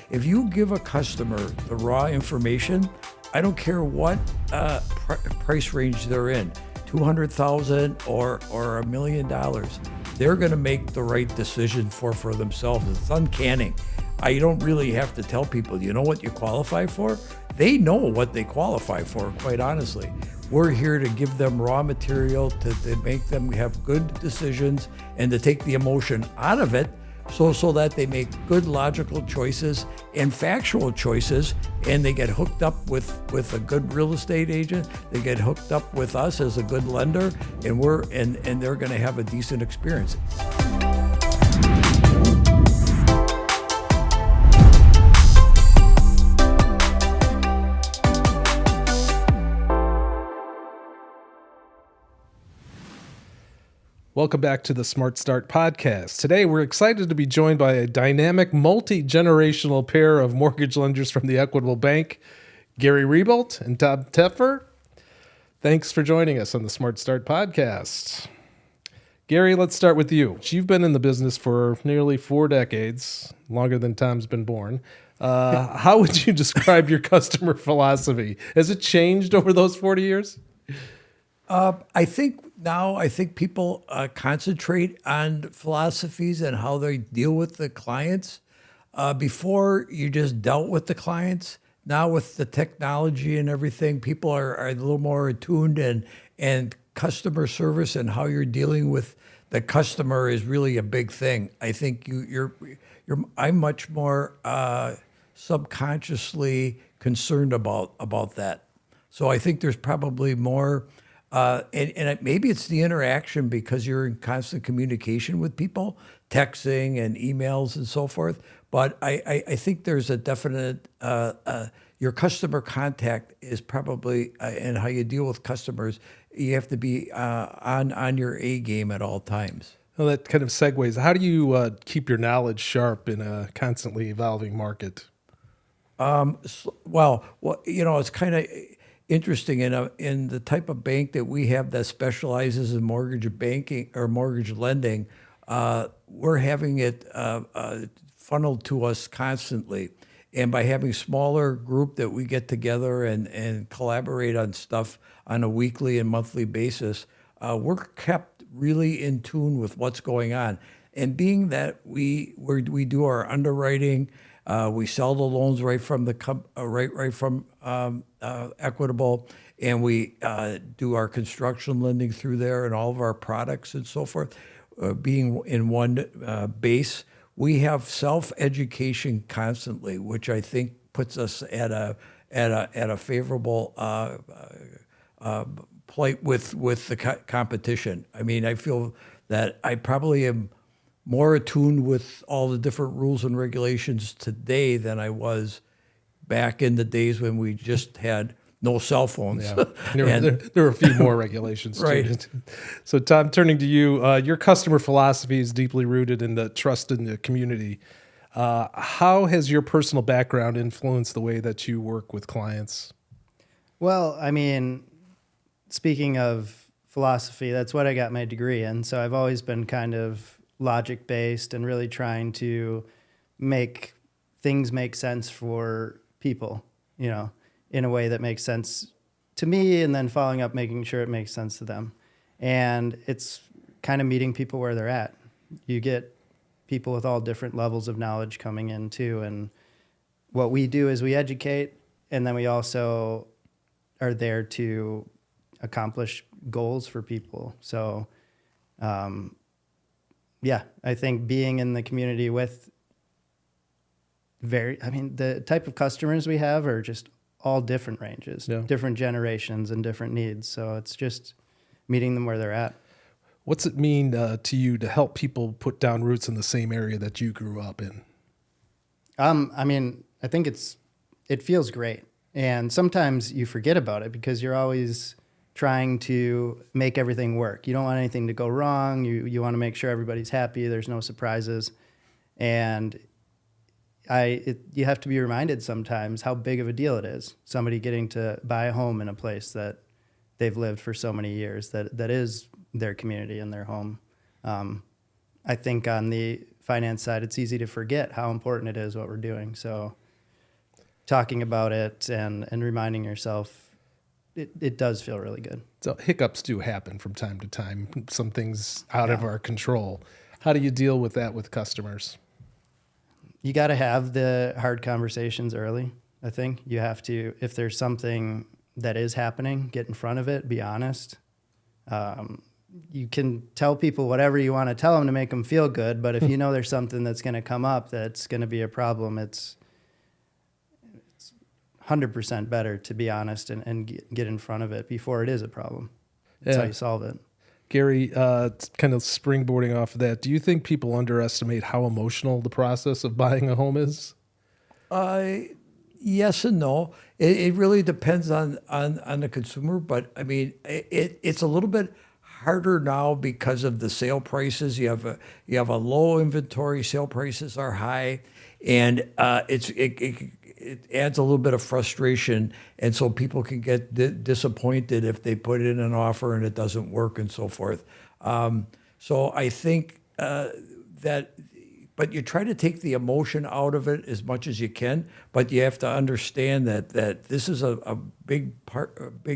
If you give a customer the raw information, I don't care what price range they're in, 200,000 or $1 million, they're going to make the right decision for themselves. It's uncanny. I don't really have to tell people, you know what you qualify for? They know what they qualify for, quite honestly. We're here to give them raw material to make them have good decisions and to take the emotion out of it so that they make good logical choices and factual choices, and they get hooked up with a good real estate agent. They get hooked up with us as a good lender, and they're going to have a decent experience. Welcome back to the Smart Start podcast. Today, we're excited to be joined by a dynamic, multi-generational pair of mortgage lenders from the Equitable Bank, Gary Reiboldt and Toepfer. Thanks for joining us on the Smart Start podcast. Gary, let's start with you. You've been in the business for nearly 4 decades, longer than Tom's been born. How would you describe your customer philosophy? Has it changed over those 40 years? I think people concentrate on philosophies and how they deal with the clients. Before, you just dealt with the clients. Now with the technology and everything, people are a little more attuned, and customer service and how you're dealing with the customer is really a big thing. I think I'm much more subconsciously concerned about that. So I think there's probably more. Maybe it's the interaction because you're in constant communication with people, texting and emails and so forth. But I think there's a definite, your customer contact is probably, and how you deal with customers, you have to be on your A game at all times. Well, that kind of segues. How do you keep your knowledge sharp in a constantly evolving market? It's kind of interesting in the type of bank that we have that specializes in mortgage banking or mortgage lending. We're having it funneled to us constantly, and by having a smaller group that we get together and collaborate on stuff on a weekly and monthly basis, we're kept really in tune with what's going on. And being that we do our underwriting. We sell the loans right from Equitable, and we do our construction lending through there and all of our products and so forth. Being in one base, we have self-education constantly, which I think puts us at a favorable plate with the competition. I mean, I feel that I probably am more attuned with all the different rules and regulations today than I was back in the days when we just had no cell phones. Yeah. There were a few more regulations. Right. Too. So Tom, turning to you, your customer philosophy is deeply rooted in the trust in the community. How has your personal background influenced the way that you work with clients? Well, I mean, speaking of philosophy, that's what I got my degree in. So I've always been kind of logic-based and really trying to make things make sense for people, in a way that makes sense to me, and then following up, making sure it makes sense to them. And it's kind of meeting people where they're at. You get people with all different levels of knowledge coming in too. And what we do is we educate, and then we also are there to accomplish goals for people. So, I think being in the community with the type of customers we have are just all different ranges, different generations and different needs. So it's just meeting them where they're at. What's it mean to you to help people put down roots in the same area that you grew up in? I think it feels great. And sometimes you forget about it because you're always trying to make everything work. You don't want anything to go wrong. You want to make sure everybody's happy. There's no surprises. And you have to be reminded sometimes how big of a deal it is. Somebody getting to buy a home in a place that they've lived for so many years, that is their community and their home. I think on the finance side, it's easy to forget how important it is what we're doing. So talking about it and reminding yourself, it does feel really good. So hiccups do happen from time to time. Some things out of our control. How do you deal with that with customers? You got to have the hard conversations early. I think you have to, if there's something that is happening, get in front of it, be honest. You can tell people whatever you want to tell them to make them feel good, but if you know there's something that's going to come up that's going to be a problem, it's 100% better to be honest and get in front of it before it is a problem. That's how you solve it. Gary, kind of springboarding off of that, do you think people underestimate how emotional the process of buying a home is? Yes and no. It really depends on the consumer, but I mean, it's a little bit harder now because of the sale prices. You have a low inventory, sale prices are high, and it adds a little bit of frustration, and so people can get disappointed if they put in an offer and it doesn't work and so forth. So I think that. But you try to take the emotion out of it as much as you can. But you have to understand that this is a big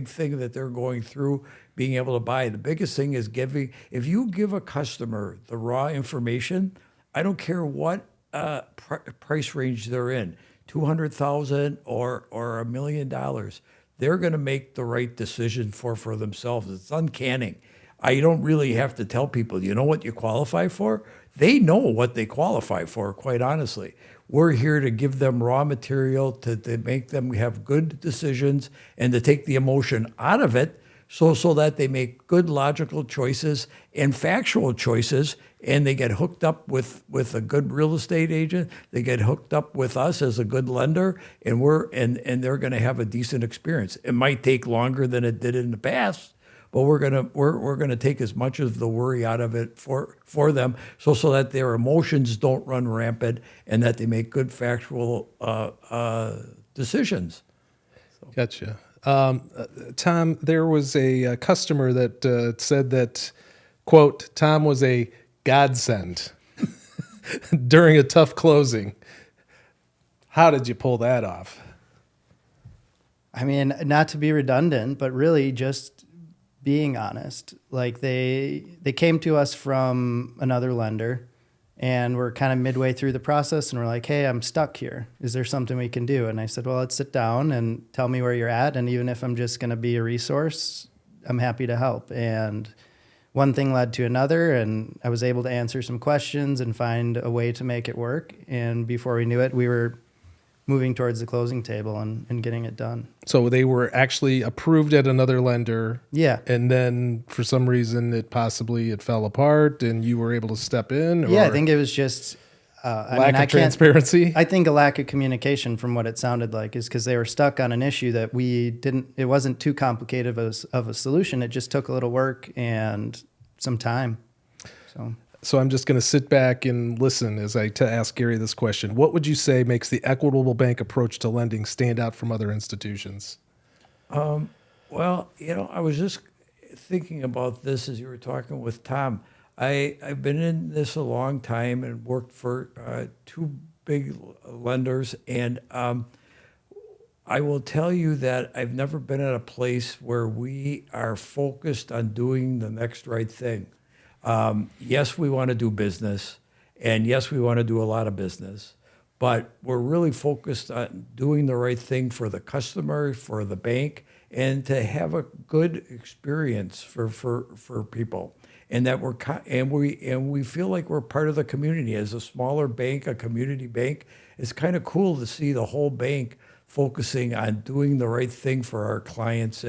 thing that they're going through, being able to buy. The biggest thing is giving. If you give a customer the raw information, I don't care what price range they're in, $200,000 or $1 million, they're going to make the right decision for themselves. It's uncanny. I don't really have to tell people, you know what you qualify for? They know what they qualify for, quite honestly. We're here to give them raw material to make them have good decisions and to take the emotion out of it so that they make good logical choices and factual choices, and they get hooked up with a good real estate agent. They get hooked up with us as a good lender, and they're going to have a decent experience. It might take longer than it did in the past, but we're gonna take as much of the worry out of it for them, so that their emotions don't run rampant and that they make good factual decisions. Gotcha. Tom, there was a customer that said that, quote, Tom was a godsend during a tough closing. How did you pull that off? I mean, not to be redundant, but really just being honest. Like they came to us from another lender, and we're kind of midway through the process, and we're like, hey, I'm stuck here. Is there something we can do? And I said, well, let's sit down and tell me where you're at. And even if I'm just going to be a resource, I'm happy to help. And one thing led to another, and I was able to answer some questions and find a way to make it work. And before we knew it, we were moving towards the closing table and getting it done. So they were actually approved at another lender. Yeah. And then for some reason it fell apart and you were able to step in? Yeah, I think it was just lack of transparency? I think a lack of communication from what it sounded like is because they were stuck on an issue that it wasn't too complicated of a solution. It just took a little work and some time. So I'm just going to sit back and listen as I ask Gary this question. What would you say makes the Equitable Bank approach to lending stand out from other institutions? Well, I was just thinking about this as you were talking with Tom. I've been in this a long time and worked for two big lenders, and I will tell you that I've never been at a place where we are focused on doing the next right thing. Yes, we want to do business, and yes, we want to do a lot of business, but we're really focused on doing the right thing for the customer, for the bank, and to have a good experience for people, and that we feel like we're part of the community. As a smaller bank, a community bank, it's kind of cool to see the whole bank focusing on doing the right thing for our clients,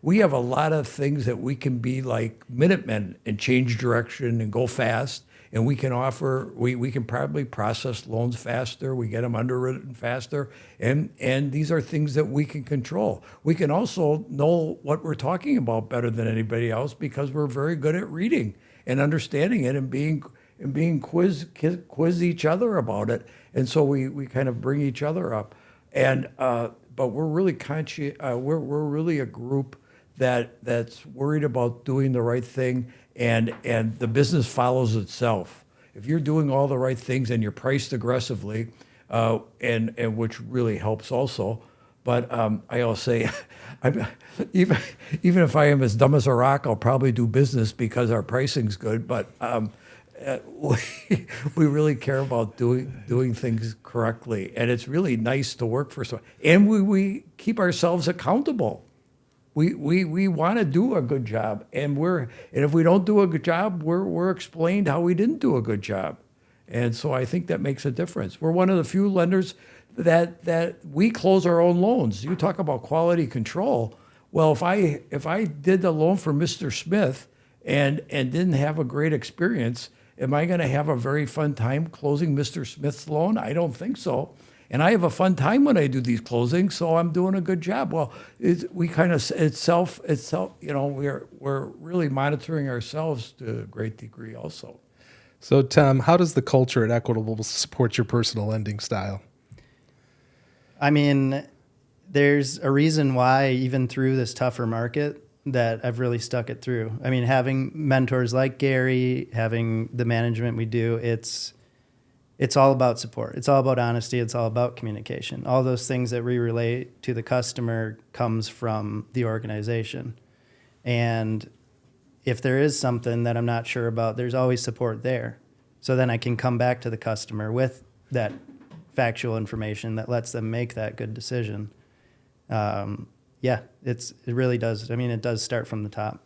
we have a lot of things that we can be like Minutemen and change direction and go fast, and we can probably process loans faster, we get them underwritten faster, and these are things that we can control. We can also know what we're talking about better than anybody else because we're very good at reading and understanding it and being quiz each other about it, and so we kind of bring each other up, but we're really we're really a group that's worried about doing the right thing, and the business follows itself. if you're doing all the right things and you're priced aggressively, and which really helps also. But I always say, I'm, even if I am as dumb as a rock, I'll probably do business because our pricing's good. But we really care about doing things correctly, and it's really nice to work for someone. And we keep ourselves accountable. We want to do a good job, and if we don't do a good job, we're explained how we didn't do a good job, and so I think that makes a difference. We're one of the few lenders that we close our own loans. You talk about quality control. Well, if I did the loan for Mr. Smith and didn't have a great experience, am I going to have a very fun time closing Mr. Smith's loan? I don't think so. And I have a fun time when I do these closings, so I'm doing a good job. Well, it's self. We're really monitoring ourselves to a great degree also. So, Tom, how does the culture at Equitable support your personal lending style? I mean, there's a reason why even through this tougher market that I've really stuck it through. I mean, having mentors like Gary, having the management we do, it's all about support. It's all about honesty. It's all about communication. All those things that we relate to the customer comes from the organization. And if there is something that I'm not sure about, there's always support there. So then I can come back to the customer with that factual information that lets them make that good decision. It really does. I mean, it does start from the top.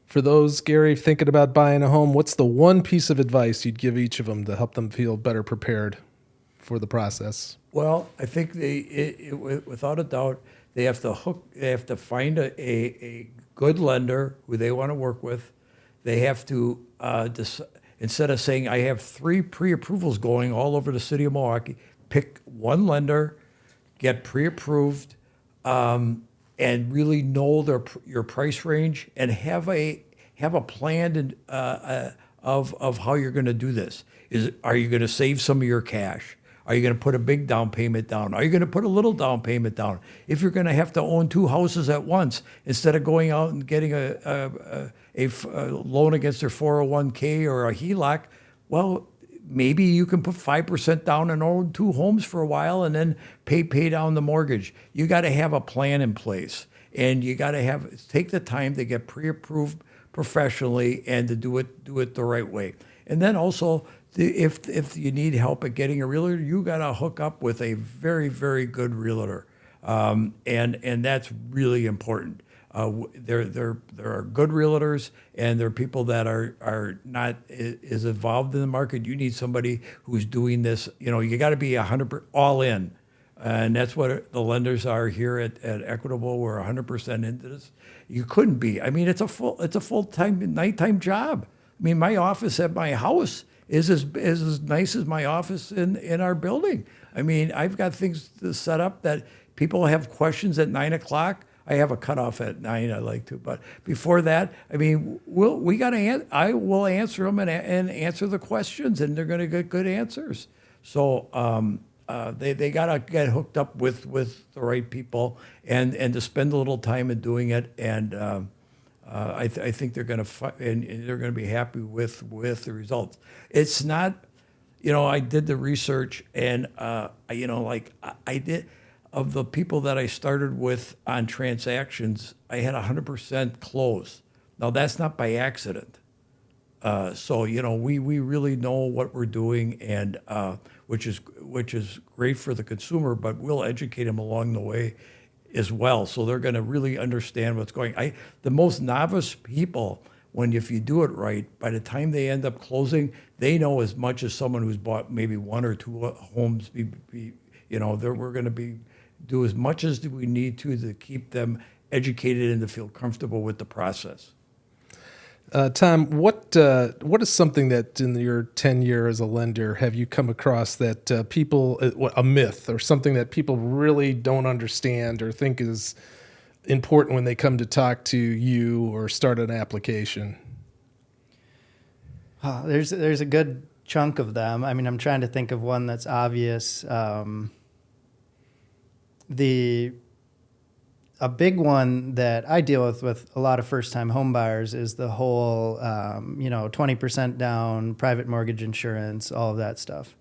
For those, Gary, thinking about buying a home, what's the one piece of advice you'd give each of them to help them feel better prepared for the process? Well, I think without a doubt, they have to find a good lender who they want to work with. They have to, instead of saying, I have 3 pre-approvals going all over the city of Milwaukee, pick one lender, get pre-approved, and really know your price range, and have a plan of how you're going to do this. Are you going to save some of your cash? Are you going to put a big down payment down? Are you going to put a little down payment down? If you're going to have to own 2 houses at once, instead of going out and getting a loan against their 401k or a HELOC, well, maybe you can put 5% down and own 2 homes for a while and then pay down the mortgage. You got to have a plan in place, and you got to take the time to get pre-approved professionally and to do it the right way. And then also, if you need help at getting a realtor, you got to hook up with a very, very good realtor, and that's really important. There are good realtors, and there are people that are not as involved in the market. You need somebody who's doing this. You got to be 100% all in, and that's what the lenders are here at Equitable. We're 100% into this. You couldn't be. I mean, it's a full-time nighttime job. I mean, my office at my house is as nice as my office in our building. I mean, I've got things to set up that people have questions at 9 o'clock. I have a cutoff at 9. I like to, but before that, I mean, I will answer them and answer the questions, and they're going to get good answers. So they got to get hooked up with the right people and to spend a little time in doing it. And I think they're going to and they're going to be happy with the results. It's not, I did the research, and I did. Of the people that I started with on transactions, I had 100% close. Now, that's not by accident. So we really know what we're doing, and which is great for the consumer, but we'll educate them along the way as well. So they're going to really understand what's going on. The most novice people, if you do it right, by the time they end up closing, they know as much as someone who's bought maybe 1 or 2 homes. We're going to do as much as we need to keep them educated and to feel comfortable with the process. Tom, what is something that in your tenure as a lender have you come across that a myth or something that people really don't understand or think is important when they come to talk to you or start an application? There's a good chunk of them. I mean, I'm trying to think of one that's obvious. a big one that I deal with a lot of first-time home buyers is the whole, 20% down, private mortgage insurance, all of that stuff.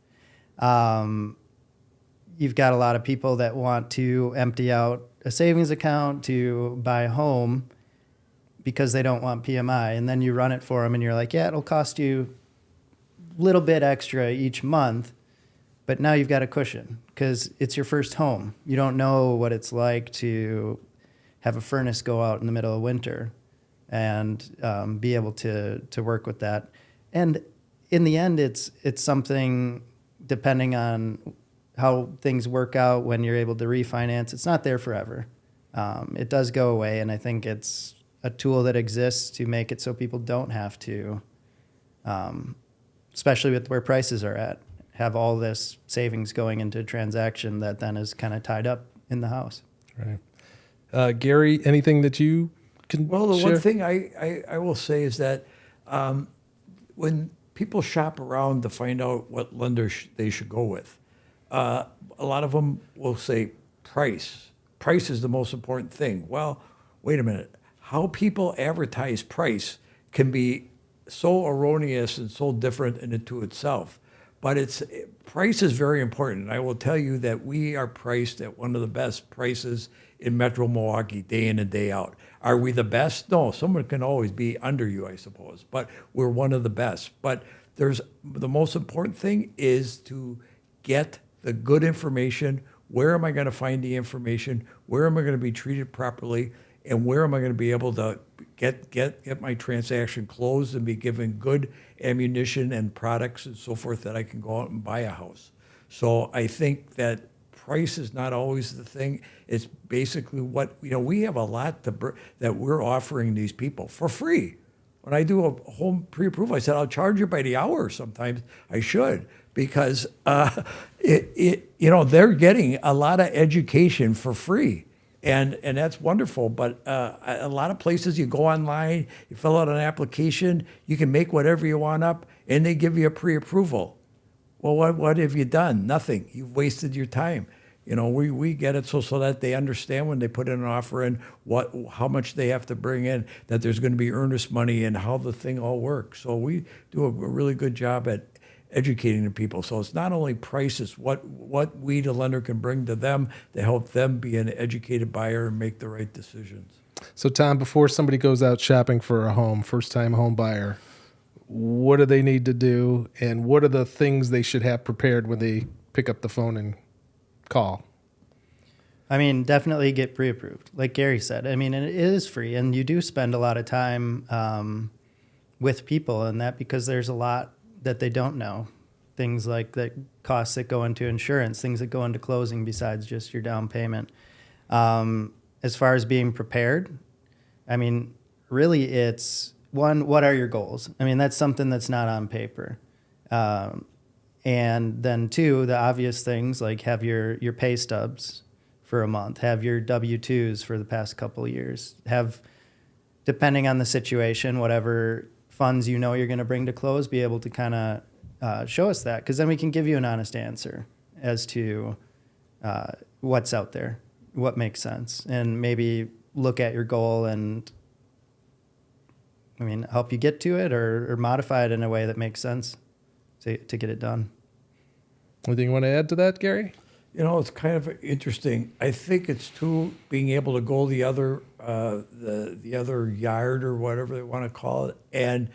You've got a lot of people that want to empty out a savings account to buy a home because they don't want PMI. And then you run it for them and you're like, yeah, it'll cost you a little bit extra each month. But now you've got a cushion because it's your first home. You don't know what it's like to have a furnace go out in the middle of winter and be able to work with that. And in the end, it's something, depending on how things work out when you're able to refinance, it's not there forever. It does go away, and I think it's a tool that exists to make it so people don't have to, especially with where prices are at, have all this savings going into a transaction that then is kind of tied up in the house. Right. Gary, anything that you can Well, the share? one thing I will say is that when people shop around to find out what lender they should go with, a lot of them will say price. Price is the most important thing. Well, wait a minute. How people advertise price can be so erroneous and so different in and to itself. But price is very important. And I will tell you that we are priced at one of the best prices in Metro Milwaukee day in and day out. Are we the best? No, someone can always be under you, I suppose, but we're one of the best. But the most important thing is to get the good information. Where am I going to find the information? Where am I going to be treated properly? And where am I going to be able to get my transaction closed and be given good ammunition and products and so forth that I can go out and buy a house? So I think that price is not always the thing. It's basically what, we have a lot that we're offering these people for free. When I do a home pre-approval, I said, I'll charge you by the hour. Sometimes I should, because they're getting a lot of education for free. And that's wonderful. But a lot of places you go online, you fill out an application, you can make whatever you want up, and they give you a pre-approval. Well, what have you done? Nothing. You've wasted your time. We get it so that they understand when they put in an offer in how much they have to bring in, that there's going to be earnest money and how the thing all works. So we do a really good job at educating the people. So it's not only prices, what we, the lender, can bring to them to help them be an educated buyer and make the right decisions. So, Tom, before somebody goes out shopping for a home, first-time home buyer, what do they need to do, and what are the things they should have prepared when they pick up the phone and call? I mean, definitely get pre-approved, like Gary said. I mean, and it is free, and you do spend a lot of time with people in that, because there's a lot that they don't know. Things like the costs that go into insurance, things that go into closing besides just your down payment. As far as being prepared, I mean, really it's, one, what are your goals? I mean, that's something that's not on paper. And then two, the obvious things like have your pay stubs for a month, have your W-2s for the past couple of years, have, depending on the situation, whatever funds you're going to bring to close, be able to kind of show us that, because then we can give you an honest answer as to what's out there, what makes sense, and maybe look at your goal and, help you get to it or modify it in a way that makes sense to get it done. Anything you want to add to that, Gary? It's kind of interesting. I think it's too, being able to go the other the other yard or whatever they want to call it, and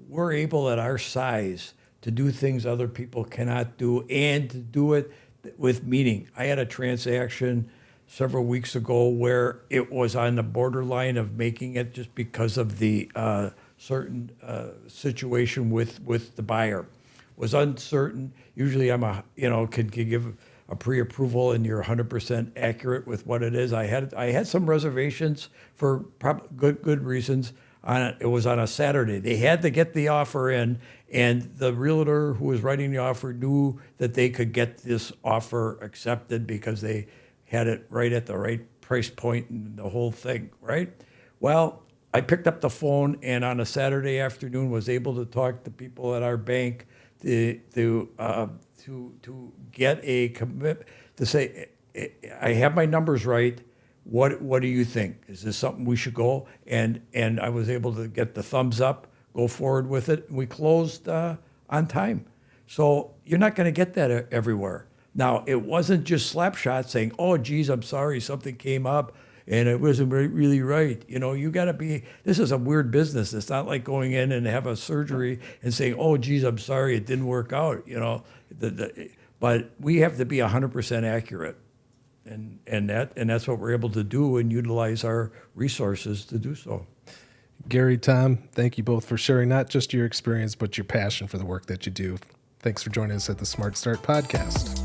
we're able at our size to do things other people cannot do, and to do it with meaning. I had a transaction several weeks ago where it was on the borderline of making it, just because of the certain situation with the buyer. Was uncertain. Usually can give a pre-approval and you're 100% accurate with what it is. I had some reservations for good reasons. It was on a Saturday. They had to get the offer in, and the realtor who was writing the offer knew that they could get this offer accepted because they had it right at the right price point and the whole thing, right? Well, I picked up the phone, and on a Saturday afternoon was able to talk to people at our bank to get a commitment to say, I have my numbers right. what do you think? Is this something we should go? And I was able to get the thumbs up, go forward with it. We closed on time. So you're not going to get that everywhere. Now, it wasn't just Slapshot saying, oh, geez, I'm sorry, something came up and it wasn't really right. You know, you got to be, this is a weird business. It's not like going in and have a surgery and saying, oh, geez, I'm sorry, it didn't work out, you know. But we have to be 100% accurate. And that's what we're able to do and utilize our resources to do so. Gary, Tom, thank you both for sharing not just your experience, but your passion for the work that you do. Thanks for joining us at the Smart Start Podcast.